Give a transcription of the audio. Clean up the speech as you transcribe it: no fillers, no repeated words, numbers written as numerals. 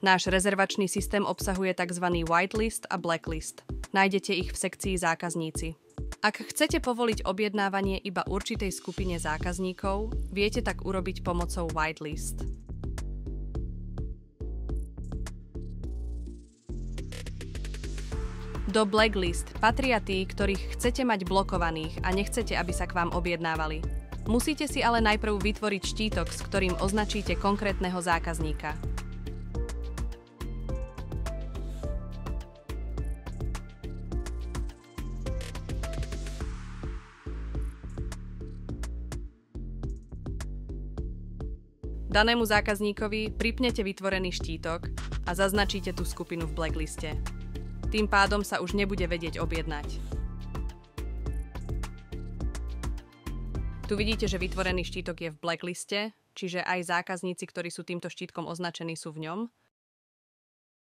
Náš rezervačný systém obsahuje tzv. whitelist a blacklist. Nájdete ich v sekcii zákazníci. Ak chcete povoliť objednávanie iba určitej skupine zákazníkov, viete tak urobiť pomocou whitelist. Do blacklist patria tí, ktorých chcete mať blokovaných a nechcete, aby sa k vám objednávali. Musíte si ale najprv vytvoriť štítok, s ktorým označíte konkrétneho zákazníka. Danému zákazníkovi pripnete vytvorený štítok a zaznačíte tú skupinu v blackliste. Tým pádom sa už nebude vedieť objednať. Tu vidíte, že vytvorený štítok je v blackliste, čiže aj zákazníci, ktorí sú týmto štítkom označení, sú v ňom.